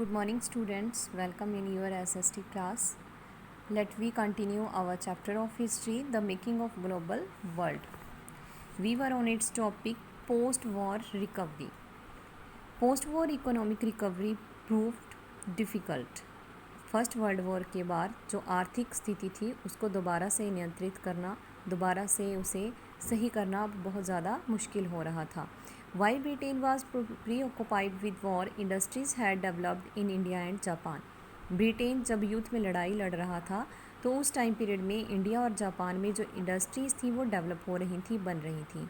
Good morning, students. Welcome in your SST class. Let we continue our chapter of history, the making of global world. We were on its topic, post-war recovery. Post-war economic recovery proved difficult. First world war के बाद जो आर्थिक स्थिति थी उसको दोबारा से नियंत्रित करना, दोबारा से उसे सही करना बहुत ज़्यादा मुश्किल हो रहा था. While Britain was preoccupied with war, industries had developed in India and Japan. Britain जब युद्ध में लड़ाई लड़ रहा था तो उस टाइम पीरियड में इंडिया और जापान में जो इंडस्ट्रीज़ थी वो डेवलप हो रही थी, बन रही थी.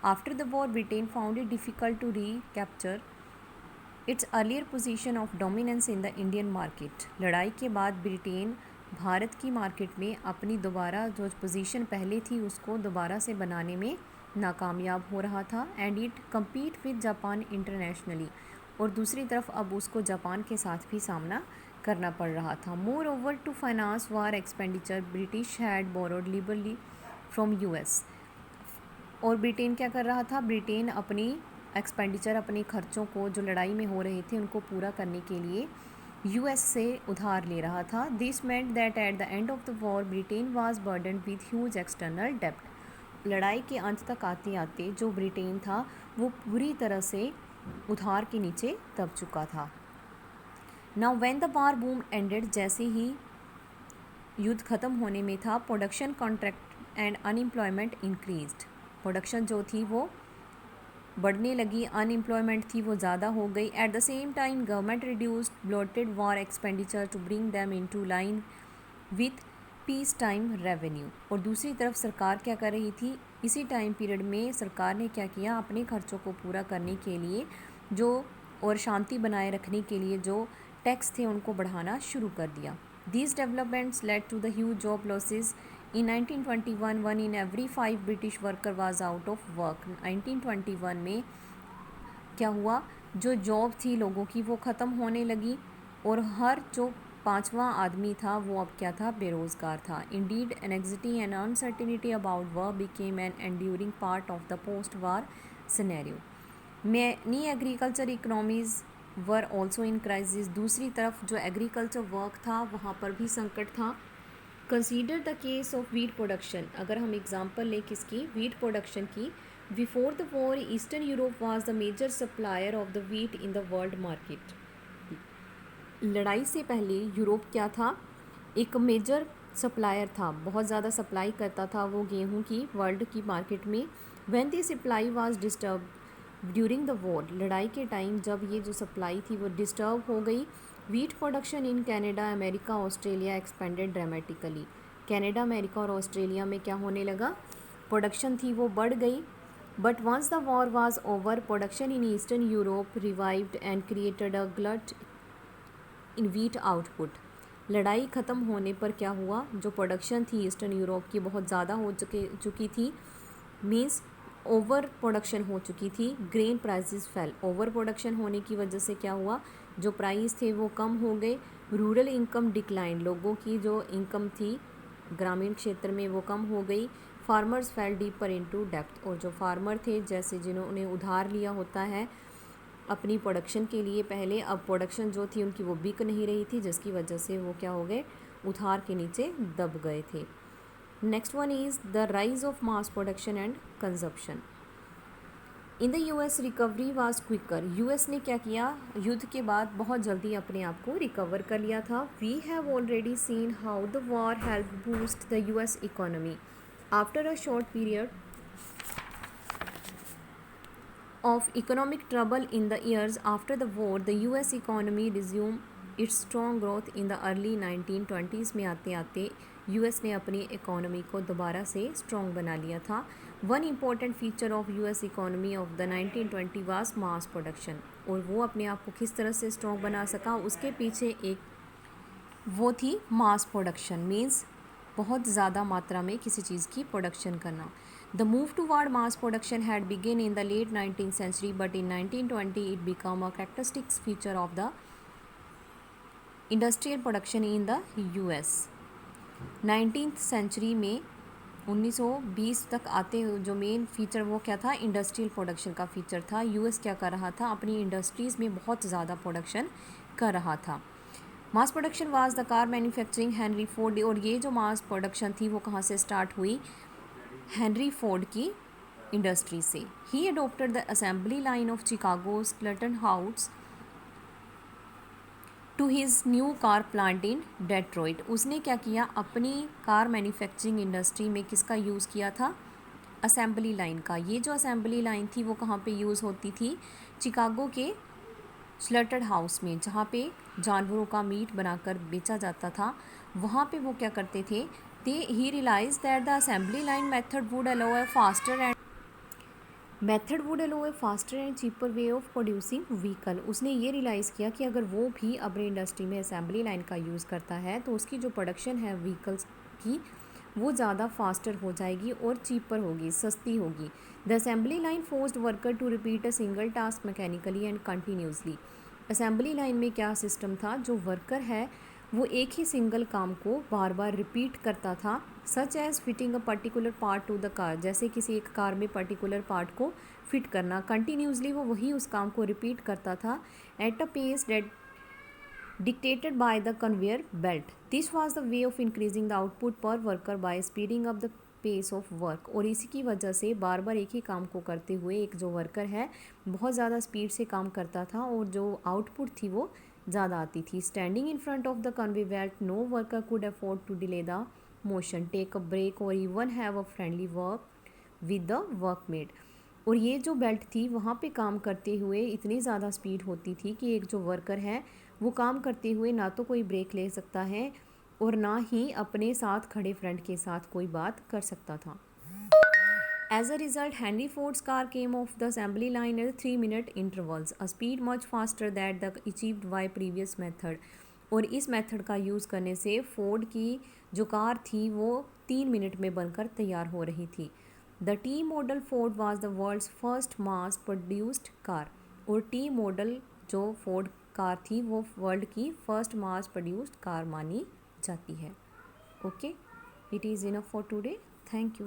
After the war Britain found it difficult to recapture its earlier position of dominance in the Indian market. लड़ाई के बाद ब्रिटेन भारत की मार्केट में अपनी दोबारा जो पोजीशन पहले थी उसको दोबारा से बनाने में नाकामयाब हो रहा था. And it compete with Japan internationally, और दूसरी तरफ अब उसको जापान के साथ भी सामना करना पड़ रहा था. Moreover to finance war expenditure British had borrowed liberally from US. और ब्रिटेन क्या कर रहा था, ब्रिटेन अपनी एक्सपेंडिचर, अपने खर्चों को जो लड़ाई में हो रहे थे उनको पूरा करने के लिए यूएस से उधार ले रहा था. This meant that at the end of the war Britain was burdened with huge external डेब्ट. लड़ाई के अंत तक आते आते जो ब्रिटेन था वो पूरी तरह से उधार के नीचे दब चुका था. Now when the war boom ended, जैसे ही युद्ध ख़त्म होने में था, production contract and unemployment increased. Production जो थी वो बढ़ने लगी, अनएम्प्लॉयमेंट थी वो ज़्यादा हो गई. At the same time government reduced bloated war expenditure to bring them into line with peace time revenue. और दूसरी तरफ सरकार क्या कर रही थी, इसी टाइम पीरियड में सरकार ने क्या किया, अपने खर्चों को पूरा करने के लिए जो और शांति बनाए रखने के लिए जो टैक्स थे उनको बढ़ाना शुरू कर दिया. These developments led to the huge job losses. In 1921, 1 in every 5 British worker was out of work. 1921 में क्या हुआ, जो जॉब थी लोगों की वो ख़त्म होने लगी और हर जो पाँचवा आदमी था वो अब क्या था, बेरोज़गार था. Indeed, anxiety and uncertainty about work became an enduring part of the post-war scenario. Many agriculture economies were also in crisis. दूसरी तरफ जो एग्रीकल्चर वर्क था वहाँ पर भी संकट था. Consider the case of wheat production. अगर हम एग्जांपल लें किसकी, वीट प्रोडक्शन की. Before the war eastern Europe was the major supplier of the wheat in the world market. लड़ाई से पहले यूरोप क्या था, एक मेजर सप्लायर था, बहुत ज़्यादा सप्लाई करता था वो गेहूँ की वर्ल्ड की मार्केट में. When the supply was disturb during the war, लड़ाई के टाइम जब ये जो सप्लाई थी वो डिस्टर्ब हो गई, wheat production in Canada, America, Australia expanded dramatically. Canada, America और ऑस्ट्रेलिया में क्या होने लगा, प्रोडक्शन थी वो बढ़ गई. But once the war was over, production in eastern Europe revived and created a glut in wheat output. लड़ाई ख़त्म होने पर क्या हुआ, जो प्रोडक्शन थी ईस्टर्न यूरोप की बहुत ज़्यादा हो चुकी थी, मीन्स ओवर प्रोडक्शन हो चुकी थी. Grain prices fail. Over production होने की वजह से क्या हुआ, जो प्राइस थे वो कम हो गए. रूरल इनकम डिक्लाइन, लोगों की जो इनकम थी ग्रामीण क्षेत्र में वो कम हो गई. Farmers fail deeper into depth. और जो फार्मर थे, जैसे जिन्होंने उधार लिया होता है अपनी प्रोडक्शन के लिए पहले, अब प्रोडक्शन जो थी उनकी वो बिक नहीं रही थी, जिसकी वजह से वो क्या हो गए, उधार के नीचे दब गए थे. Next one is the rise of mass production and consumption. In the US recovery was quicker. US ने क्या किया, युद्ध के बाद बहुत जल्दी अपने आप को रिकवर कर लिया था. We have already seen how the war help boost the US economy. After a short period of economic trouble in the years after the war, the US economy resumed its strong growth in the early 1920s. में आते आते US ने अपनी economy को दोबारा से strong बना लिया था. One important feature of US economy of the 1920 was mass production. और वो अपने आप को किस तरह से स्ट्रॉन्ग बना सका, उसके पीछे एक वो थी मास प्रोडक्शन, मीन्स बहुत ज़्यादा मात्रा में किसी चीज़ की प्रोडक्शन करना. The move toward mass production had begun in the late 19th century, but in 1920 it became a characteristic feature of the industrial production in the US. 19th century में 1920 तक आते जो मेन फीचर वो क्या था, industrial production का feature था. US क्या कर रहा था, अपनी इंडस्ट्रीज़ में बहुत ज़्यादा प्रोडक्शन कर रहा था। Mass production was the car manufacturing Henry Ford, और ये जो मास प्रोडक्शन थी वो कहाँ से स्टार्ट हुई, हेनरी फोर्ड की इंडस्ट्री से। He adopted the assembly line of Chicago slaughterhouse to his new car plant in Detroit. उसने क्या किया, अपनी कार मैन्युफैक्चरिंग इंडस्ट्री में किसका यूज़ किया था, असेंबली लाइन का। ये जो असेंबली लाइन थी वो कहाँ पे यूज़ होती थी, चिकागो के स्लटर्ड हाउस में, जहाँ पे जानवरों का मीट बनाकर बेचा जाता था। वहाँ पे वो क्या करते थे, he realised that the assembly line method would allow a faster and cheaper way of producing vehicle. उसने ये रियलाइज़ किया कि अगर वो भी अपनी इंडस्ट्री में असेंबली लाइन का यूज़ करता है तो उसकी जो प्रोडक्शन है व्हीकल्स की वो ज़्यादा फास्टर हो जाएगी और चीपर होगी, सस्ती होगी। The assembly line forced worker to repeat a single task mechanically and continuously. Assembly line में क्या सिस्टम था, जो वर्कर है वो एक ही सिंगल काम को बार बार रिपीट करता था, such as fitting a particular part to the car, जैसे किसी एक कार में पर्टिकुलर पार्ट को फिट करना। कंटिन्यूसली वो वही उस काम को रिपीट करता था at a pace date dictated by the conveyor belt. This was the way of increasing the output per worker by speeding up the pace of work. और इसी की वजह से बार बार एक ही काम को करते हुए एक जो वर्कर है बहुत ज़्यादा स्पीड से काम करता था और जो आउटपुट थी वो ज़्यादा आती थी। Standing in front of the conveyor belt, no worker could afford to delay the motion, take a break और even have a friendly work with the workmate. और ये जो बेल्ट थी वहाँ पे काम करते हुए इतनी ज़्यादा स्पीड होती थी कि एक जो वर्कर है वो काम करते हुए ना तो कोई ब्रेक ले सकता है और ना ही अपने साथ खड़े फ्रेंड के साथ कोई बात कर सकता था। As a result, Henry Ford's car came off the assembly line at 3-minute intervals, a speed much faster than the achieved by previous method. और इस मेथड का यूज़ करने से फोर्ड की जो कार थी वो 3 मिनट में बनकर तैयार हो रही थी। The T model Ford was the world's first mass produced car. और टी मॉडल जो फोर्ड कार थी वो वर्ल्ड की फर्स्ट मास प्रोड्यूस्ड कार मानी जाती है। Okay, it is enough for today. Thank you.